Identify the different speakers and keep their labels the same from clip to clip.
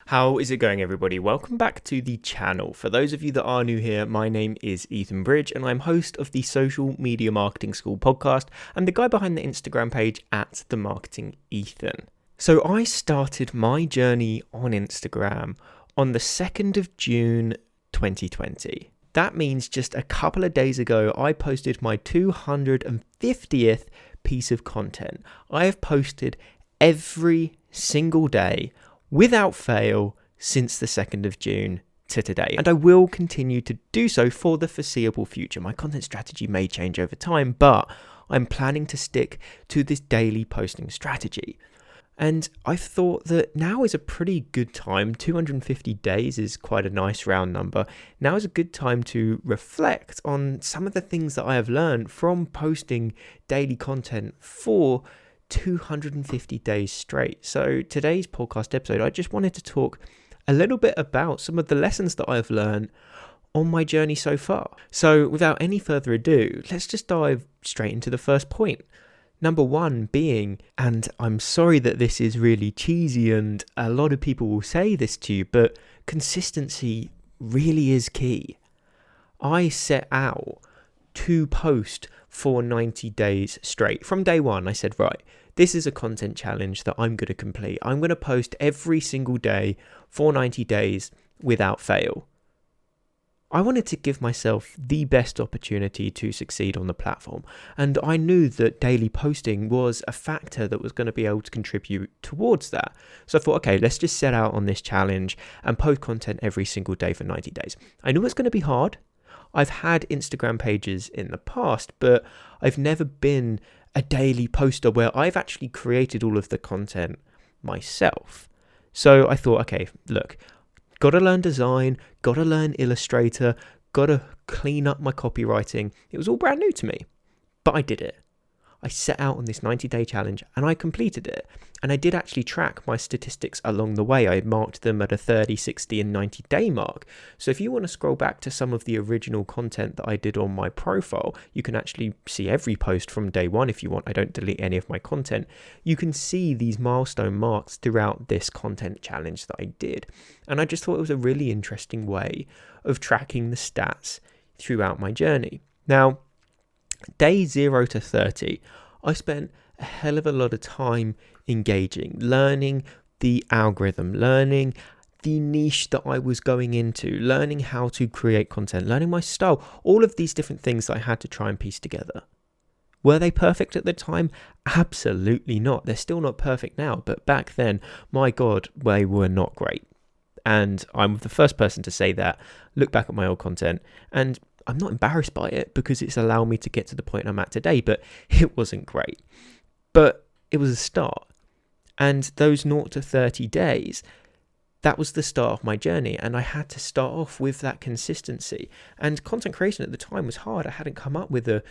Speaker 1: How is it going, everybody? Welcome back to the channel. For those of you that are new here, my name is Ethan Bridge and I'm host of the Social Media Marketing School podcast and the guy behind the Instagram page at The Marketing Ethan. So I started my journey on Instagram on the 2nd of June 2020. That means just a couple of days ago, I posted my 250th piece of content. I have posted every single day without fail since the 2nd of June to today. And I will continue to do so for the foreseeable future. My content strategy may change over time, but I'm planning to stick to this daily posting strategy. And I thought that now is a pretty good time. 250 days is quite a nice round number. Now is a good time to reflect on some of the things that I have learned from posting daily content for 250 days straight. So today's podcast episode, I just wanted to talk a little bit about some of the lessons that I've learned on my journey so far. So without any further ado, let's just dive straight into the first point. Number one being, and I'm sorry that this is really cheesy and a lot of people will say this to you, but consistency really is key. I set out to post for 90 days straight. From day one, I said, right, this is a content challenge that I'm going to complete. I'm going to post every single day for 90 days without fail. I wanted to give myself the best opportunity to succeed on the platform. And I knew that daily posting was a factor that was going to be able to contribute towards that. So I thought, okay, let's just set out on this challenge and post content every single day for 90 days. I knew it's going to be hard. I've had Instagram pages in the past, but I've never been a daily poster where I've actually created all of the content myself. So I thought, okay, look, got to learn design, got to learn Illustrator, got to clean up my copywriting. It was all brand new to me, but I did it. I set out on this 90-day challenge and I completed it. And I did actually track my statistics along the way. I marked them at a 30, 60 and 90-day mark. So if you want to scroll back to some of the original content that I did on my profile, you can actually see every post from day one if you want. I don't delete any of my content. You can see these milestone marks throughout this content challenge that I did. And I just thought it was a really interesting way of tracking the stats throughout my journey. Now, day 0 to 30, I spent a hell of a lot of time engaging, learning the algorithm, learning the niche that I was going into, learning how to create content, learning my style, all of these different things that I had to try and piece together. Were they perfect at the time? Absolutely not. They're still not perfect now, but back then, my God, they were not great. And I'm the first person to say that. Look back at my old content and I'm not embarrassed by it because it's allowed me to get to the point I'm at today, but it wasn't great. But it was a start. And those 0 to 30 days, that was the start of my journey. And I had to start off with that consistency. And content creation at the time was hard. I hadn't come up with a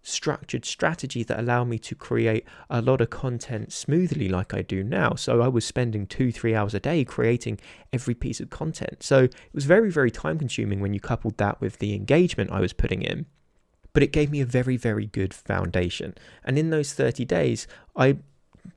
Speaker 1: structured strategy that allowed me to create a lot of content smoothly like I do now. So I was spending 2-3 hours a day creating every piece of content. So it was very, very time consuming when you coupled that with the engagement I was putting in. But it gave me a very, very good foundation. And in those 30 days, I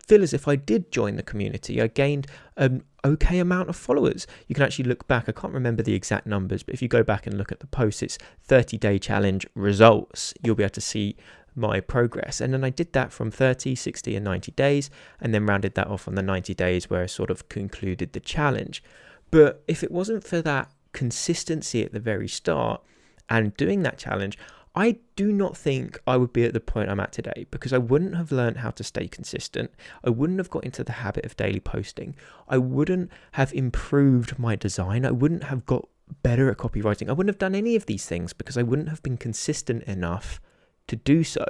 Speaker 1: feel as if I did join the community. I gained an okay amount of followers. You can actually look back. I can't remember the exact numbers, but if you go back and look at the posts, it's 30-day challenge results. You'll be able to see my progress. And then I did that from 30, 60 and 90 days and then rounded that off on the 90 days where I sort of concluded the challenge. But if it wasn't for that consistency at the very start and doing that challenge, I do not think I would be at the point I'm at today because I wouldn't have learned how to stay consistent. I wouldn't have got into the habit of daily posting. I wouldn't have improved my design. I wouldn't have got better at copywriting. I wouldn't have done any of these things because I wouldn't have been consistent enough to do so.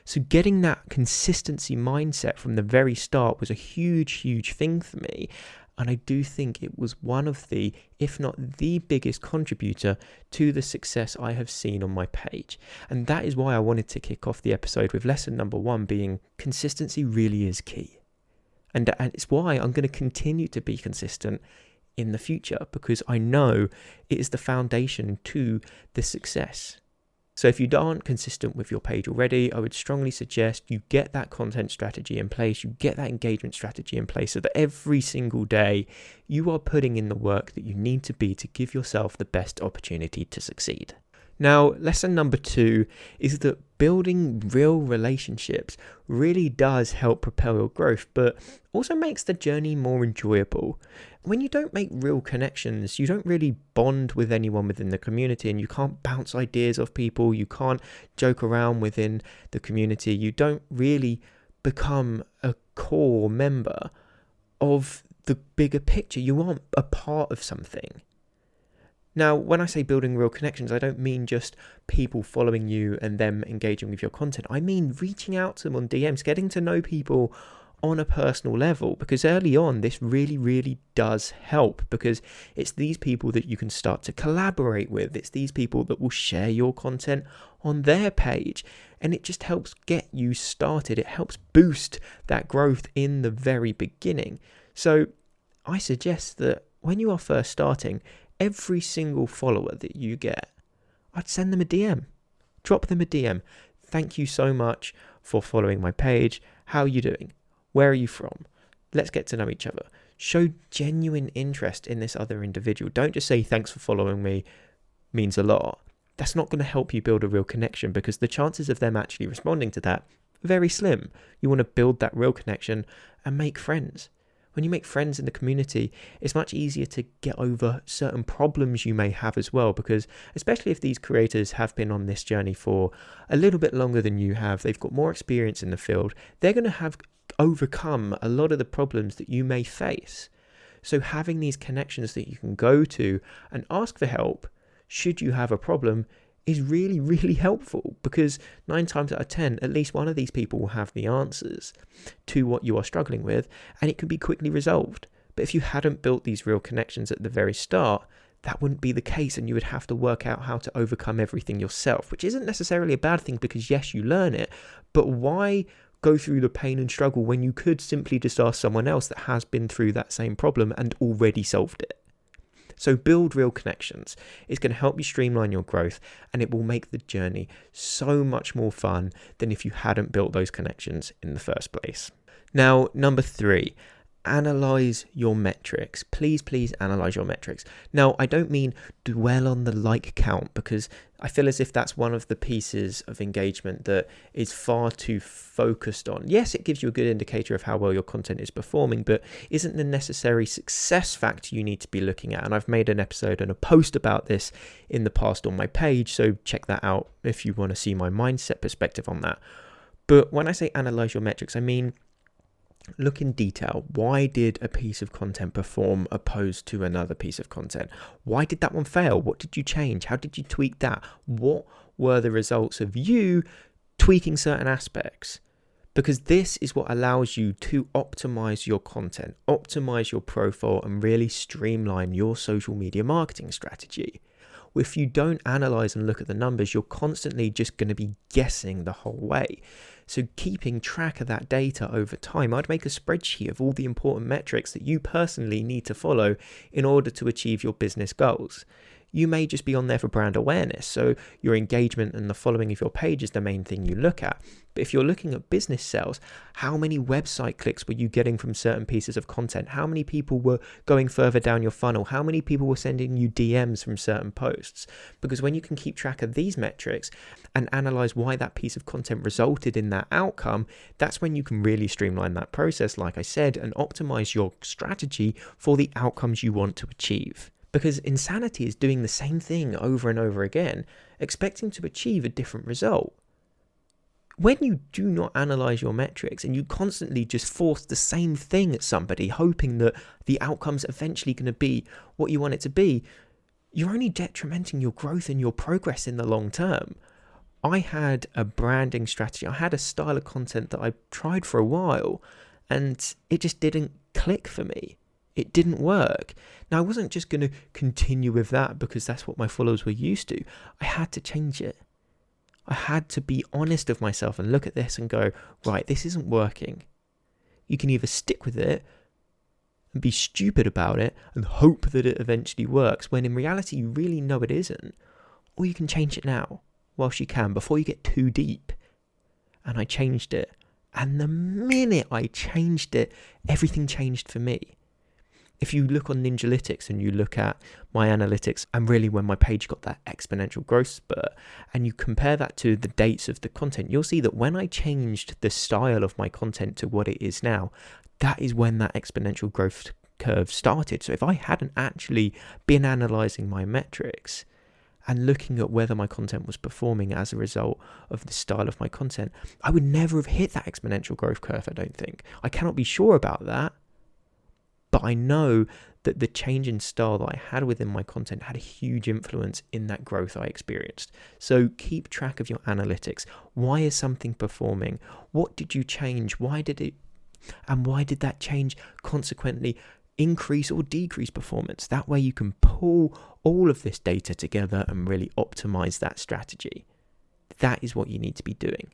Speaker 1: So getting that consistency mindset from the very start was a huge, huge thing for me. And I do think it was one of the, if not the biggest contributor to the success I have seen on my page. And that is why I wanted to kick off the episode with lesson number 1 being consistency really is key. And it's why I'm going to continue to be consistent in the future because I know it is the foundation to the success. So if you aren't consistent with your page already, I would strongly suggest you get that content strategy in place, you get that engagement strategy in place so that every single day you are putting in the work that you need to be to give yourself the best opportunity to succeed. Now, lesson number 2 is that building real relationships really does help propel your growth, but also makes the journey more enjoyable. When you don't make real connections, you don't really bond with anyone within the community, and you can't bounce ideas off people, you can't joke around within the community, you don't really become a core member of the bigger picture. You aren't a part of something. Now, when I say building real connections, I don't mean just people following you and them engaging with your content. I mean reaching out to them on DMs, getting to know people on a personal level, because early on, this really, really does help, because it's these people that you can start to collaborate with. It's these people that will share your content on their page, and it just helps get you started. It helps boost that growth in the very beginning. So I suggest that when you are first starting, every single follower that you get, I'd send them a DM. Drop them a DM. Thank you so much for following my page. How are you doing? Where are you from? Let's get to know each other. Show genuine interest in this other individual. Don't just say thanks for following me, means a lot. That's not going to help you build a real connection, because the chances of them actually responding to that are very slim. You want to build that real connection and make friends. When you make friends in the community, it's much easier to get over certain problems you may have as well, because especially if these creators have been on this journey for a little bit longer than you have, they've got more experience in the field, they're going to have overcome a lot of the problems that you may face. So having these connections that you can go to and ask for help should you have a problem is really, really helpful, because 9 times out of 10, at least one of these people will have the answers to what you are struggling with, and it can be quickly resolved. But if you hadn't built these real connections at the very start, that wouldn't be the case, and you would have to work out how to overcome everything yourself, which isn't necessarily a bad thing, because yes, you learn it, but why go through the pain and struggle when you could simply just ask someone else that has been through that same problem and already solved it? So build real connections. It's going to help you streamline your growth, and it will make the journey so much more fun than if you hadn't built those connections in the first place. Now, number 3, analyze your metrics. Please analyze your metrics. Now, I don't mean dwell on the like count, because I feel as if that's one of the pieces of engagement that is far too focused on. Yes, it gives you a good indicator of how well your content is performing, but isn't the necessary success factor you need to be looking at. And I've made an episode and a post about this in the past on my page, so check that out if you want to see my mindset perspective on that. But when I say analyze your metrics, I mean look in detail. Why did a piece of content perform opposed to another piece of content? Why did that one fail? What did you change? How did you tweak that? What were the results of you tweaking certain aspects? Because this is what allows you to optimize your content, optimize your profile, and really streamline your social media marketing strategy. If you don't analyze and look at the numbers, you're constantly just going to be guessing the whole way. So keeping track of that data over time, I'd make a spreadsheet of all the important metrics that you personally need to follow in order to achieve your business goals. You may just be on there for brand awareness, so your engagement and the following of your page is the main thing you look at. But if you're looking at business sales, how many website clicks were you getting from certain pieces of content? How many people were going further down your funnel? How many people were sending you DMs from certain posts? Because when you can keep track of these metrics and analyze why that piece of content resulted in that outcome, that's when you can really streamline that process, like I said, and optimize your strategy for the outcomes you want to achieve. Because insanity is doing the same thing over and over again, expecting to achieve a different result. When you do not analyze your metrics and you constantly just force the same thing at somebody, hoping that the outcome's eventually going to be what you want it to be, you're only detrimenting your growth and your progress in the long term. I had a branding strategy. I had a style of content that I tried for a while, and it just didn't click for me. It didn't work. Now, I wasn't just going to continue with that because that's what my followers were used to. I had to change it. I had to be honest with myself and look at this and go, right, this isn't working. You can either stick with it and be stupid about it and hope that it eventually works, when in reality you really know it isn't, or you can change it now. whilst you can before you get too deep. And I changed it. And the minute I changed it, everything changed for me. If you look on Ninjalytics and you look at my analytics and really when my page got that exponential growth spurt, and you compare that to the dates of the content, you'll see that when I changed the style of my content to what it is now, that is when that exponential growth curve started. So if I hadn't actually been analyzing my metrics and looking at whether my content was performing as a result of the style of my content, I would never have hit that exponential growth curve, I don't think. I cannot be sure about that. But I know that the change in style that I had within my content had a huge influence in that growth I experienced. So keep track of your analytics. Why is something performing? What did you change? Why did that change consequently increase or decrease performance? That way you can pull all of this data together and really optimize that strategy. That is what you need to be doing.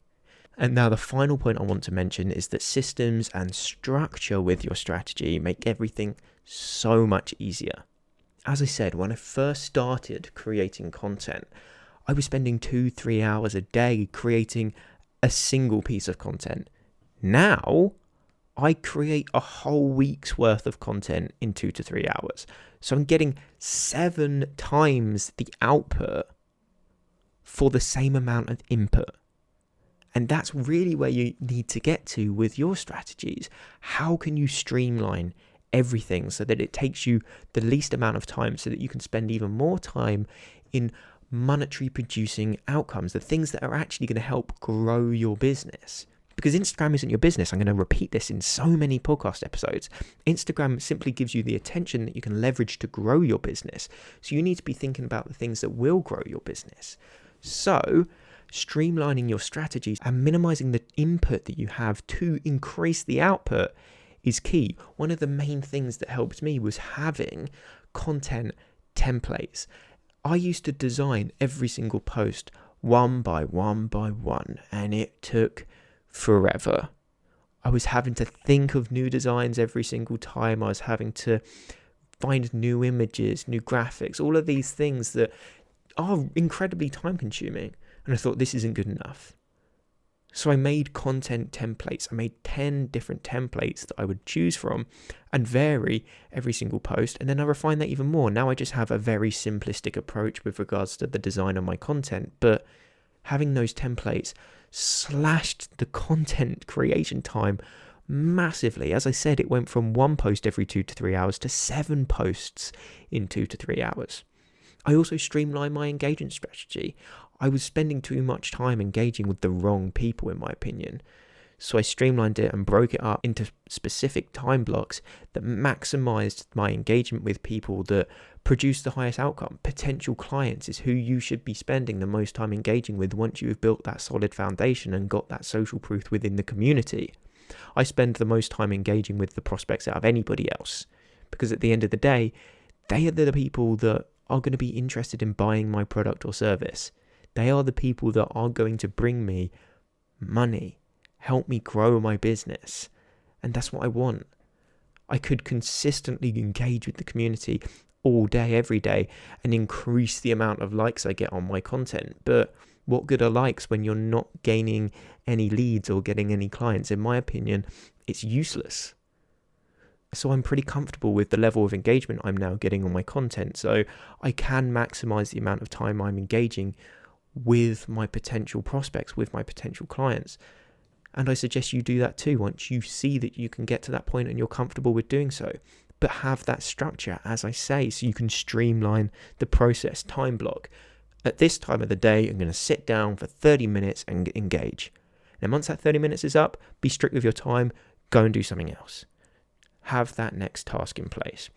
Speaker 1: And now the final point I want to mention is that systems and structure with your strategy make everything so much easier. As I said, when I first started creating content, I was spending 2-3 hours a day creating a single piece of content. Now, I create a whole week's worth of content in 2 to 3 hours. So I'm getting 7 times the output for the same amount of input. And that's really where you need to get to with your strategies. How can you streamline everything so that it takes you the least amount of time so that you can spend even more time in monetary producing outcomes, the things that are actually going to help grow your business? Because Instagram isn't your business. I'm going to repeat this in so many podcast episodes. Instagram simply gives you the attention that you can leverage to grow your business. So you need to be thinking about the things that will grow your business. So streamlining your strategies and minimizing the input that you have to increase the output is key. One of the main things that helped me was having content templates. I used to design every single post one by one, and it took forever. I was having to think of new designs every single time. I was having to find new images, new graphics, all of these things that are incredibly time consuming. And I thought, this isn't good enough. So I made content templates. I made 10 different templates that I would choose from and vary every single post. And then I refined that even more. Now I just have a very simplistic approach with regards to the design of my content. But having those templates slashed the content creation time massively. As I said, it went from 1 post every 2 to 3 hours to 7 posts in 2 to 3 hours. I also streamlined my engagement strategy. I was spending too much time engaging with the wrong people, in my opinion. So I streamlined it and broke it up into specific time blocks that maximized my engagement with people that produce the highest outcome. Potential clients is who you should be spending the most time engaging with once you have built that solid foundation and got that social proof within the community. I spend the most time engaging with the prospects out of anybody else, because at the end of the day, they are the people that are going to be interested in buying my product or service. They are the people that are going to bring me money, help me grow my business. And that's what I want. I could consistently engage with the community all day, every day, and increase the amount of likes I get on my content. But what good are likes when you're not gaining any leads or getting any clients? In my opinion, it's useless. So I'm pretty comfortable with the level of engagement I'm now getting on my content. So I can maximize the amount of time I'm engaging with my potential prospects, with my potential clients. And I suggest you do that too once you see that you can get to that point and you're comfortable with doing so. But have that structure, as I say, so you can streamline the process. Time block. At this time of the day, I'm going to sit down for 30 minutes and engage. And once that 30 minutes is up, be strict with your time, go and do something else. Have that next task in place.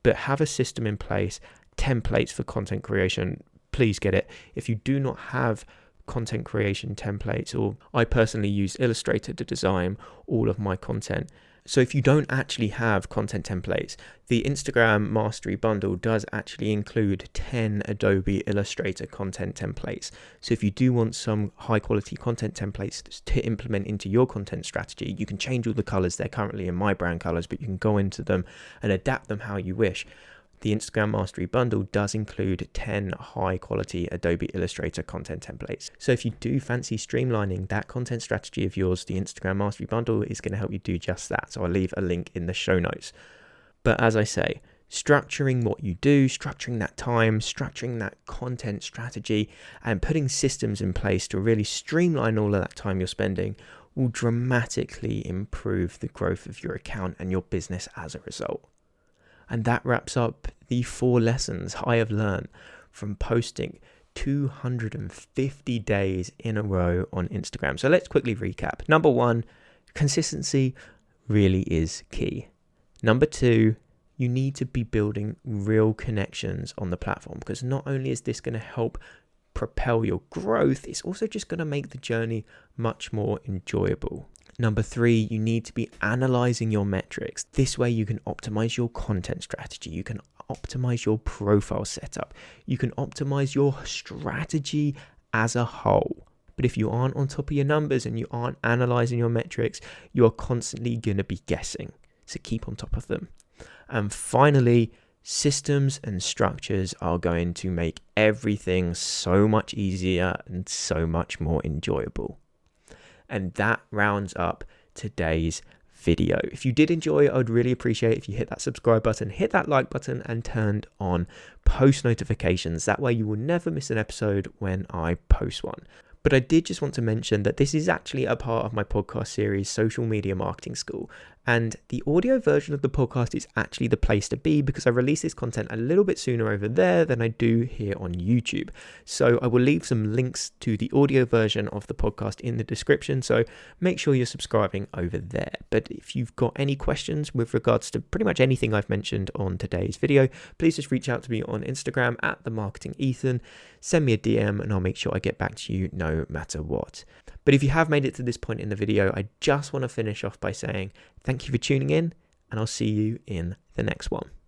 Speaker 1: But have a system in place, templates for content creation. Please get it. If you do not have content creation templates, or I personally use Illustrator to design all of my content. So if you don't actually have content templates, the Instagram Mastery Bundle does actually include 10 Adobe Illustrator content templates. So if you do want some high quality content templates to implement into your content strategy, you can change all the colors. They're currently in my brand colors, but you can go into them and adapt them how you wish. the Instagram Mastery Bundle does include 10 high quality Adobe Illustrator content templates. So if you do fancy streamlining that content strategy of yours, the Instagram Mastery Bundle is going to help you do just that. So I'll leave a link in the show notes. But as I say, structuring what you do, structuring that time, structuring that content strategy, and putting systems in place to really streamline all of that time you're spending will dramatically improve the growth of your account and your business as a result. And that wraps up the 4 lessons I have learned from posting 250 days in a row on Instagram. So let's quickly recap. Number 1, consistency really is key. Number 2, you need to be building real connections on the platform, because not only is this going to help propel your growth, it's also just going to make the journey much more enjoyable. Number 3, you need to be analyzing your metrics. This way you can optimize your content strategy. You can optimize your profile setup. You can optimize your strategy as a whole. But if you aren't on top of your numbers and you aren't analyzing your metrics, you are constantly going to be guessing. So keep on top of them. And finally, systems and structures are going to make everything so much easier and so much more enjoyable. And that rounds up today's video. If you did enjoy, I would really appreciate if you hit that subscribe button, hit that like button, and turned on post notifications. That way you will never miss an episode when I post one. But I did just want to mention that this is actually a part of my podcast series, Social Media Marketing School. And the audio version of the podcast is actually the place to be, because I release this content a little bit sooner over there than I do here on YouTube. So I will leave some links to the audio version of the podcast in the description. So make sure you're subscribing over there. But if you've got any questions with regards to pretty much anything I've mentioned on today's video, please just reach out to me on Instagram at @themarketingethan. Send me a DM and I'll make sure I get back to you no matter what. But if you have made it to this point in the video, I just want to finish off by saying thank you for tuning in, and I'll see you in the next one.